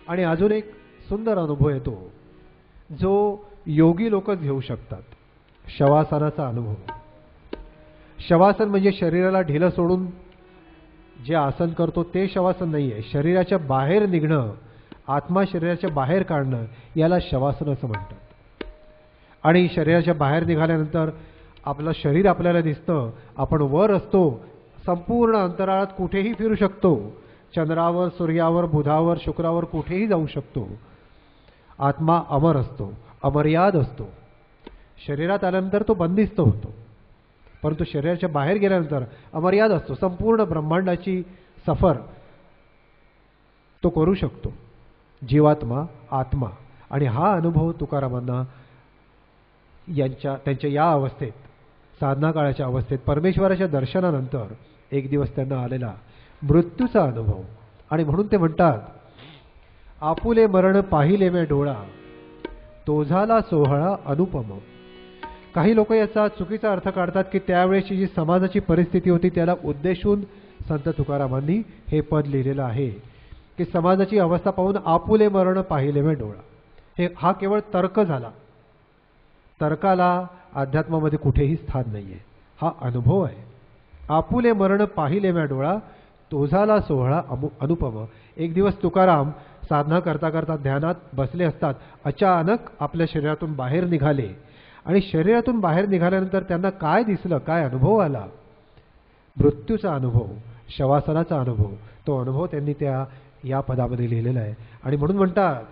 आणि अजून एक सुंदर अनुभव येतो जो योगी लोकच घेऊ शकतात, शवासनाचा अनुभव. शवासन म्हणजे शरीराला ढिलं सोडून जे आसन करतो ते शवासन नाही आहे. शरीराच्या बाहेर निघणं, आत्मा शरीराच्या बाहेर काढणं याला शवासन असं म्हणतात. आणि शरीराच्या बाहेर निघाल्यानंतर आपलं शरीर आपल्याला दिसतं, आपण वर असतो, संपूर्ण अंतराळात कुठेही फिरू शकतो, चंद्रावर, सूर्यावर, बुधावर, शुक्रावर कुठेही जाऊ शकतो. आत्मा अमर असतो, अमर्याद असतो. शरीरात आल्यानंतर तो बंदिस्त होतो, परंतु शरीराच्या बाहेर गेल्यानंतर अमर्याद असतो. संपूर्ण ब्रह्मांडाची सफर तो करू शकतो, जीवात्मा, आत्मा. आणि हा अनुभव तुकारामांना त्यांच्या या अवस्थेत, साधना काळाच्या अवस्थेत, परमेश्वराच्या दर्शनानंतर एक दिवस त्यांना आलेला मृत्यूचा अनुभव. आणि म्हणून ते म्हणतात, आपुले मरण पाहिले मे डोळा, तो झाला सोहळा अनुपम. काही लोक याचा चुकीचा अर्थ काढतात की त्यावेळेची जी समाजाची परिस्थिती होती त्याला उद्देशून संत तुकारामांनी हे पद लिहिलेलं आहे की समाजाची अवस्था पाहून आपुले मरण पाहिले मे डोळा. हा केवळ तर्क झाला. तर्काला अध्यात्मामध्ये कुठेही स्थान नाही आहे. हा अनुभव आहे. आपुले मरण पाहिले मे डोळा, तो झाला सोहळा अनुपम. एक दिवस तुकाराम साधना करता करता ध्यानात बसले असतात, अचानक आपल्या शरीरातून बाहेर निघाले. आणि शरीरातून बाहेर निघाल्यानंतर त्यांना काय दिसलं, काय अनुभव आला? मृत्यूचा अनुभव, शवासनाचा अनुभव. तो अनुभव त्यांनी या पदामध्ये लिहिलेला आहे. आणि म्हणून म्हणतात,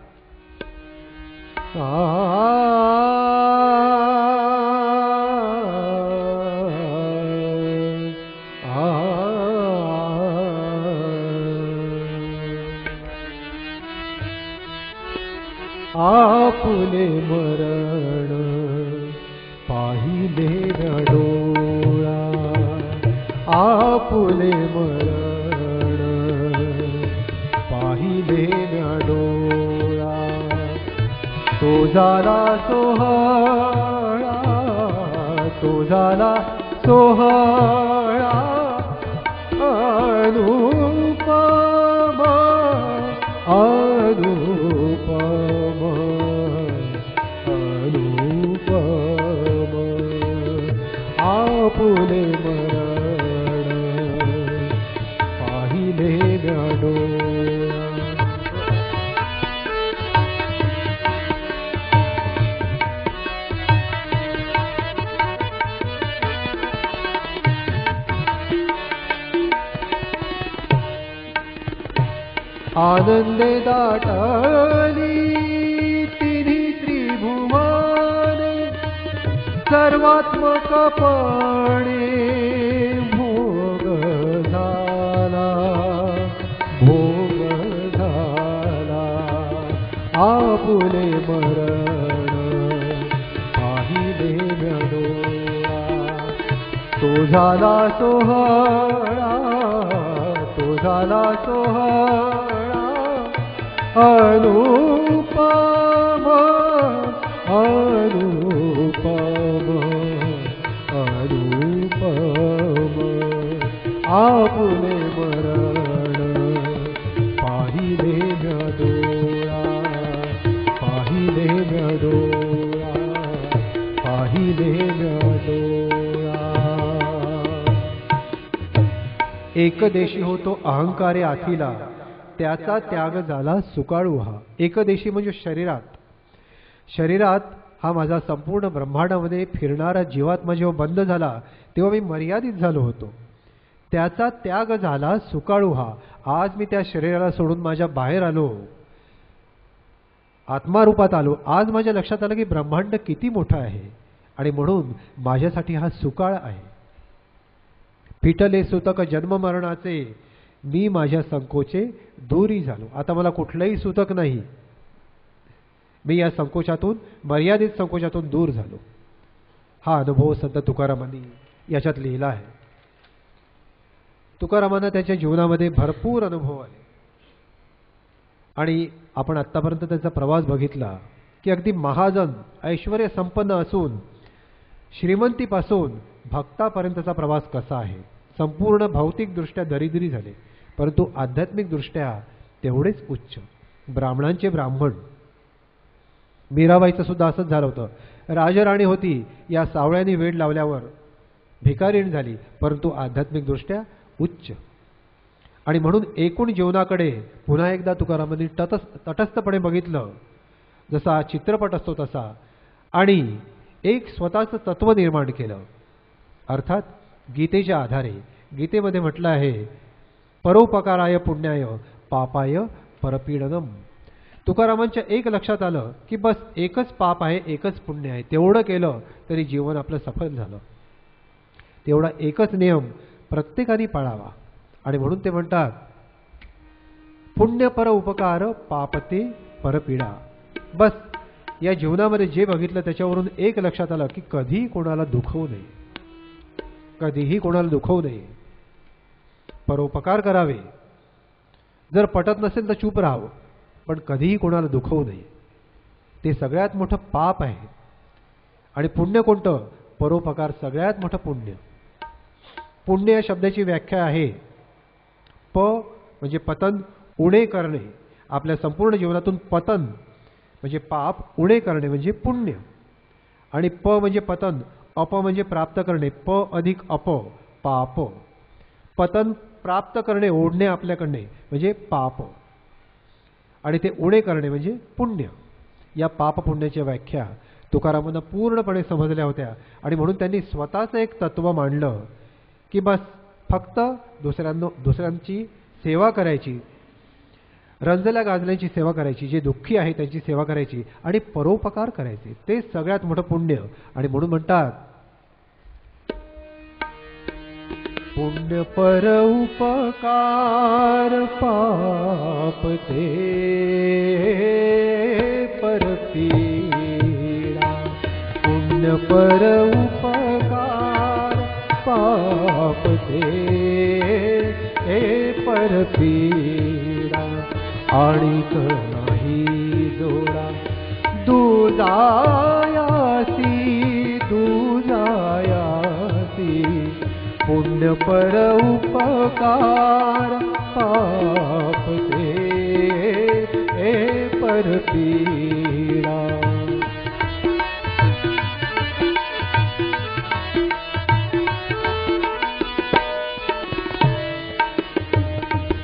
आपुले मरण पाहिले न डोळा, आपुले मरण पाहिले न डोळा, तो झाला सोहळा, तो झाला सोहळा अनुपम, अनुपम, आपुले मरण पाहिले न डोळा. आनंदे दाटली तिन्ही त्रिभुवने, सर्वात्मकपणे भोग झाला, भोग झाला. आपुले मरण पाहिले न डोळा, तो झाला सोहळा, तो झाला सोहळा अनुपम, अनुपम, अनुपम. आपुले मरण पाहिले न डोळा, पाहिले न डोळा, पाहिले न डोळा. एकदेशी होतो अहंकारे आथिला, त्याचा त्याग झाला सुकाळू हा. एकदेशी म्हणजे शरीरात. शरीरात हा माझा संपूर्ण ब्रह्मांडामध्ये फिरणारा जीवात्मा जेव्हा बंद झाला तेव्हा मी मर्यादित झालो होतो. त्याचा त्याग झाला सुकाळू हा. आज मी त्या शरीराला सोडून माझ्या बाहेर आलो, आत्मारूपात आलो. आज माझ्या लक्षात आलं की ब्रह्मांड किती मोठा आहे आणि म्हणून माझ्यासाठी हा सुकाळ आहे. फिटले सुतक जन्म मरणाचे, मी माझ्या संकोचे दूरी झालो. आता मला कुठलंही सुतक नाही. मी या संकोचातून, मर्यादित संकोचातून दूर झालो. हा अनुभव संत तुकारामांनी याच्यात लिहिला आहे. तुकारामांना त्याच्या जीवनामध्ये भरपूर अनुभव आले आणि आपण आत्तापर्यंत त्याचा प्रवास बघितला की अगदी महाजन, ऐश्वर्य संपन्न असून श्रीमंतीपासून भक्तापर्यंतचा प्रवास कसा आहे. संपूर्ण भौतिकदृष्ट्या दरिद्री झाले, परंतु आध्यात्मिकदृष्ट्या तेवढेच उच्च. ब्राह्मणांचे ब्राह्मण. मीराबाईचं सुद्धा असंच झालं होतं. राजराणी होती, या सावळ्यांनी वेड लावल्यावर भिकारीण झाली, परंतु आध्यात्मिकदृष्ट्या उच्च. आणि म्हणून एकूण जीवनाकडे पुन्हा एकदा तुकारामांनी तटस्थपणे बघितलं, जसा चित्रपट असतो तसा, आणि एक स्वतःचं तत्व निर्माण केलं. अर्थात गीतेच्या आधारे. गीतेमध्ये म्हटलं आहे, परोपकाराय पुण्याय पापाय परपीडनम. तुकारामांच्या एक लक्षात आलं की बस एकच पाप आहे, एकच पुण्य आहे, तेवढं केलं तरी जीवन आपलं सफल झालं. तेवढा एकच नियम प्रत्येकाने पाळावा. आणि म्हणून ते म्हणतात, पुण्य पर उपकार पापते परपीडा. बस या जीवनामध्ये जे बघितलं त्याच्यावरून एक लक्षात आलं की कधीही कोणाला दुखवू नये, कधीही कोणाला दुखवू नये, परोपकार करावे. जर पटत नसेल तर चूप राहावं, पण कधीही कोणाला दुखवू नये. ते सगळ्यात मोठं पाप आहे. आणि पुण्य कोणतं? परोपकार सगळ्यात मोठं पुण्य. पुण्य या शब्दाची व्याख्या आहे, प म्हणजे पतन, उणे करणे. आपल्या संपूर्ण जीवनातून पतन म्हणजे पाप, उणे करणे म्हणजे पुण्य. आणि प म्हणजे पतन, अप म्हणजे प्राप्त करणे, प अधिक अप पाप. पतन प्राप्त करणे, ओढणे आपल्याकडे म्हणजे पाप, आणि ते उणे करणे म्हणजे पुण्य. या पाप पुण्याच्या व्याख्या तुकारामांना पूर्णपणे समजल्या होत्या. आणि म्हणून त्यांनी स्वतःचं एक तत्व मांडलं की बस फक्त दुसऱ्यांची सेवा करायची, रंजल्या गाजल्यांची सेवा करायची, जे दुःखी आहे त्यांची सेवा करायची, आणि परोपकार करायचे, ते सगळ्यात मोठं पुण्य. आणि म्हणून म्हणतात, पुण्य पर उपकार पाप ते परपीडा. पुण्य पर उपकार पाप ते परपीडा. आणिक नाही जोडा दुजायासी दुजायासी. पुण्य पर उपकार पाप ते परपीडा.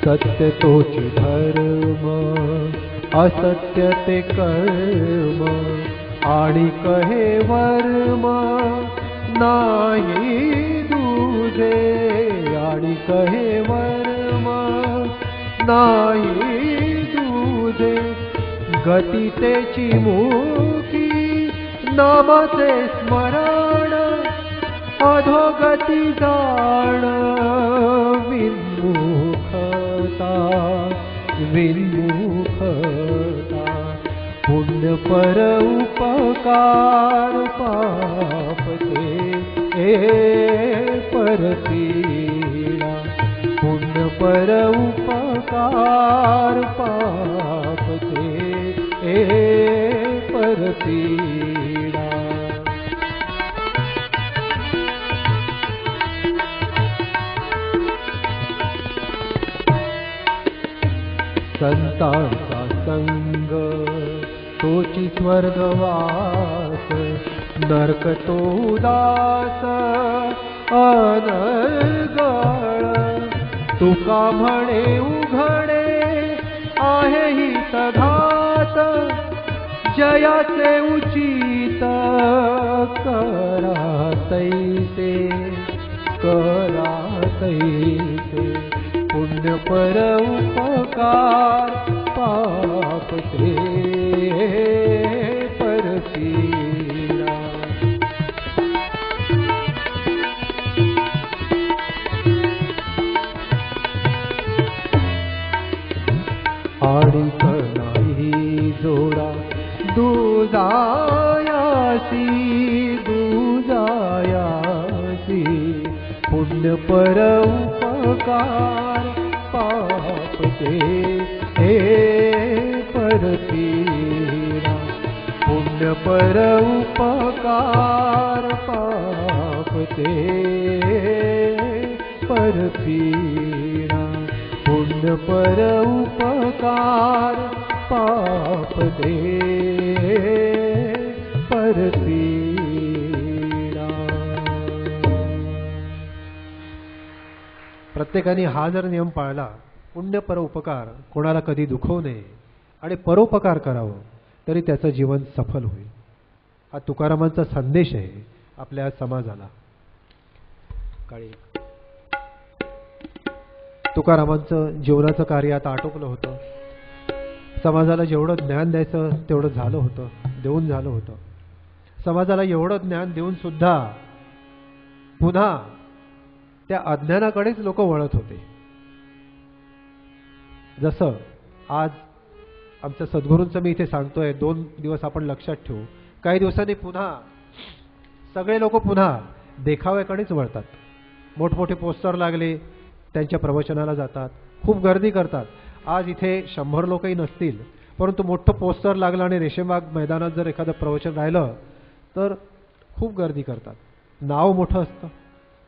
सत्य तोच धर्म, असत्य ते कर्म. आणि कहे वर्म नाही दुजे. आणि कहे वर्म नाही दुजे. गती तेची मुखी नामाचे स्मरण. अधोगती जाण विन्मुखता विन्मुखता. पुण्य पर उपकार पाप ते परपीडा. पुण्य पर उपकार पाप ते परपीडा. संतांचा संग तोची स्वर्गवास. नरक तो उदास अनर्गळ. तुका म्हणे उघडे आहे हित घात. जयाचे उचित करा तैसे करा तैसे. पुण्य पर उपकार पाप ते परपीडा. आणिक नाही जोडा दुजायासी दुजायासी. पुण्य पर उपकार पाप ते परपीडा. पुण्य पर उपकार पाप ते परपीडा. पुण्य पर उपकार पाप दे परपीडा. प्रत्येकाने हा जर नियम पाळला, पुण्य परोपकार, कोणाला कधी दुखवू नये आणि परोपकार करावं, तरी त्याचं जीवन सफल होईल. हा तुकारामांचा संदेश आहे आपल्या समाजाला. काळी तुकारामांचं जीवनाचं कार्य आता आटोपलं होतं. समाजाला जेवढं ज्ञान द्यायचं तेवढं झालं होतं, देऊन झालं होतं. समाजाला एवढं ज्ञान देऊन सुद्धा पुन्हा त्या अज्ञानाकडेच लोक वळत होते. जसं आज आमच्या सद्गुरूंचं मी इथे सांगतोय, 2 दिवस आपण लक्षात ठेवू. काही दिवसांनी पुन्हा सगळे लोक पुन्हा देखाव्याकडेच वळतात. मोठमोठे पोस्टर लागले, त्यांच्या प्रवचनाला जातात, खूप गर्दी करतात. आज इथे 100 लोकही नसतील, परंतु मोठं पोस्टर लागलं आणि रेशीमबाग मैदानात जर एखादं प्रवचन राहिलं तर खूप गर्दी करतात. नाव मोठं असतं,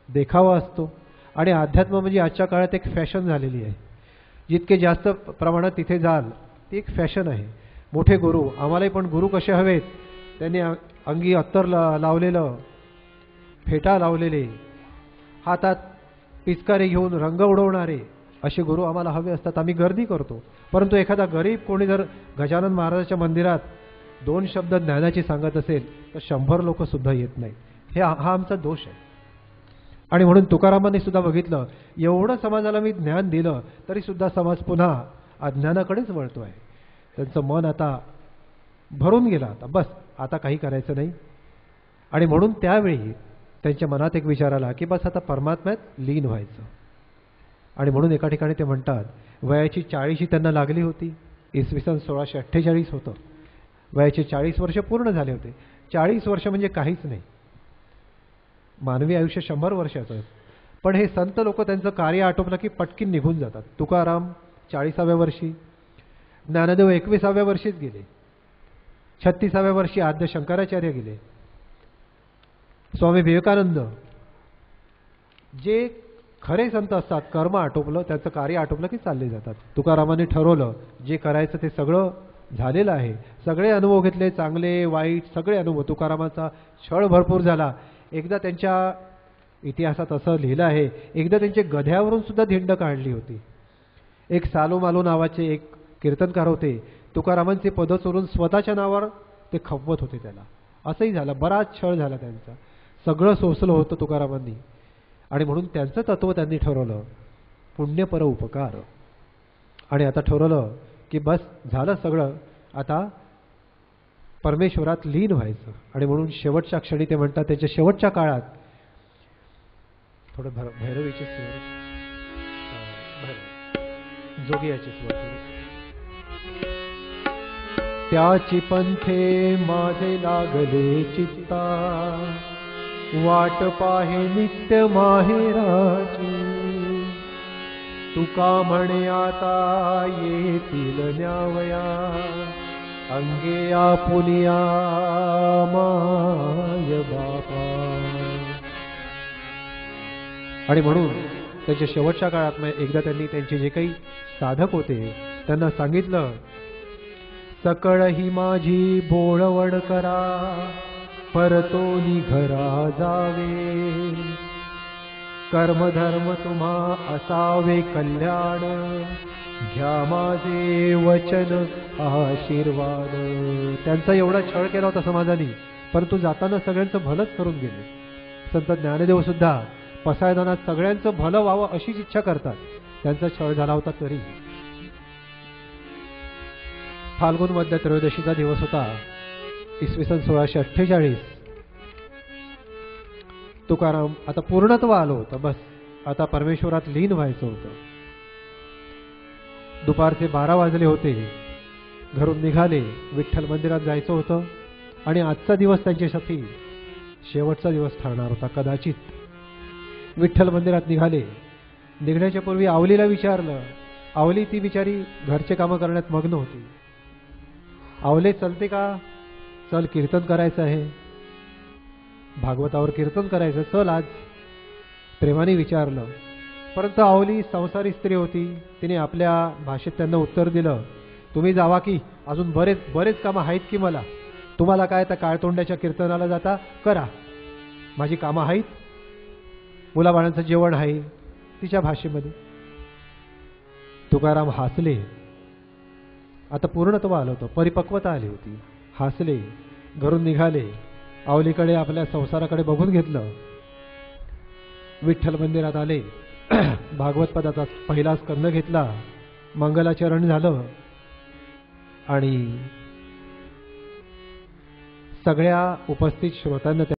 देखावा असतो. आणि अध्यात्म म्हणजे आजच्या काळात एक फॅशन झालेली आहे. जितके जास्त प्रमाणात तिथे जाल ती एक फॅशन आहे. मोठे गुरु, आम्हालाही पण गुरु कसे हवेत, त्यांनी अंगी अत्तर लावलेलं, फेटा लावलेले, हातात पिचकारी घेऊन रंग उडवणारे असे गुरु आम्हाला हवे असतात. आम्ही गर्दी करतो. परंतु एखादा गरीब कोणी जर गजानन महाराजांच्या मंदिरात 2 शब्द ज्ञानाची सांगत असेल तर 100 लोक सुद्धा येत नाहीत. हा आमचा दोष आहे. आणि म्हणून तुकारामांनी सुद्धा बघितलं, एवढं समाजाला मी ज्ञान दिलं तरी सुद्धा समाज पुन्हा अज्ञानाकडेच वळतो आहे. त्यांचं मन आता भरून गेलं, आता बस, आता काही करायचं नाही. आणि म्हणून त्यावेळी त्यांच्या मनात एक विचार आला की बस आता परमात्म्यात लीन व्हायचं. आणि म्हणून एका ठिकाणी ते म्हणतात, वयाची 40 त्यांना लागली होती. इसवी सन 1648 होतं. वयाचे 40 वर्ष पूर्ण झाले होते. 40 वर्ष म्हणजे काहीच नाही. मानवी आयुष्य 100 वर्षाचं. पण हे संत लोक त्यांचं कार्य आटोपलं की पटकीन निघून जातात. तुकाराम 40व्या वर्षी, ज्ञानदेव 21व्या वर्षीच गेले, 36व्या वर्षी आद्य शंकराचार्य गेले, स्वामी विवेकानंद, जे खरे संत असतात, कर्म आटोपलं, त्यांचं कार्य आटोपलं की चालले जातात. तुकारामांनी ठरवलं जे करायचं ते सगळं झालेलं आहे. सगळे अनुभव घेतले, चांगले वाईट सगळे अनुभव. तुकारामाचा छळ भरपूर झाला. एकदा त्यांच्या इतिहासात असं लिहिलं आहे, एकदा त्यांचे गध्यावरून सुद्धा धिंड काढली होती. एक सालू मालू नावाचे एक कीर्तनकार होते, तुकारामांचे पद चोरून स्वतःच्या नावावर ते खपवत होते त्याला. असंही झालं, बराच छळ झाला त्यांचा. सगळं सोसलं होतं तुकारामांनी. आणि म्हणून त्यांचं तत्व त्यांनी ठरवलं, पुण्य पर उपकार. आणि आता ठरवलं की बस झालं सगळं, आता परमेश्वरात लीन व्हायचं. आणि म्हणून शेवटच्या क्षणी ते म्हणतात, त्याच्या शेवटच्या काळात थोडं भैरवीचे स्वर, जोगियाचे स्वर, त्याची पंथे माझे लागले चित्ता, वाट पाहे नित्य माहेराची, तुका म्हणे आता येतील न्यावया, अंगे आपुलिया माय बापा. आणि म्हणून त्याच्या शेवटच्या काळात एकदा त्यांनी त्यांचे जे काही साधक होते त्यांना सांगितलं, सकळ ही माझी बोळवण करा, परतोनी घरा जावे, कर्मधर्म तुम्हा असावे कल्याण, घ्या माझे वचन आशीर्वाद. त्यांचा एवढा छळ केला होता समाजाने, परंतु जाताना सगळ्यांचं भलंच करून गेले. संत ज्ञानदेव सुद्धा पसायदानात सगळ्यांचं भलं व्हावं अशीच इच्छा करतात. त्यांचा छळ झाला होता तरी. फाल्गुन मध्य त्रयोदशीचा दिवस होता, इसवी सन 1648. तुकाराम आता पूर्णत्व आलं होतं. बस आता परमेश्वरात लीन व्हायचं होतं. दुपारचे 12 वाजले होते. घरून निघाले, विठ्ठल मंदिरात जायचं होतं. आणि आजचा दिवस त्यांच्यासाठी शेवटचा दिवस ठरणार होता कदाचित. विठ्ठल मंदिरात निघाले. निघण्याच्या पूर्वी आवलीला विचारलं. आवली ती बिचारी घरचे कामं करण्यात मग्न होती. आवले चलते का? चल कीर्तन करायचं आहे, भागवतावर कीर्तन करायचं, चल आज. प्रेमाने विचारलं. परंतु आवली संसारी स्त्री होती. तिने आपल्या भाषेत त्यांना उत्तर दिलं तुम्ही जावा की, अजून बरेच बरेच कामं आहेत की मला. तुम्हाला काय त्या काळतोंड्याच्या कीर्तनाला जाता, करा, माझी कामं आहेत. मुलाबाळांचं जेवण आहे तिच्या भाषेमध्ये. तुकाराम हसले. आता पूर्णत्व आलं होतं, परिपक्वता आली होती. हसले, घरून निघाले. आवलीकडे आपल्या संसाराकडे बघून घेतलं. विठ्ठल मंदिरात आले. भागवत पदाचा पहिला स्कंद घेतला. मंगलाचरण झालं आणि सगळ्या उपस्थित श्रोत्यांना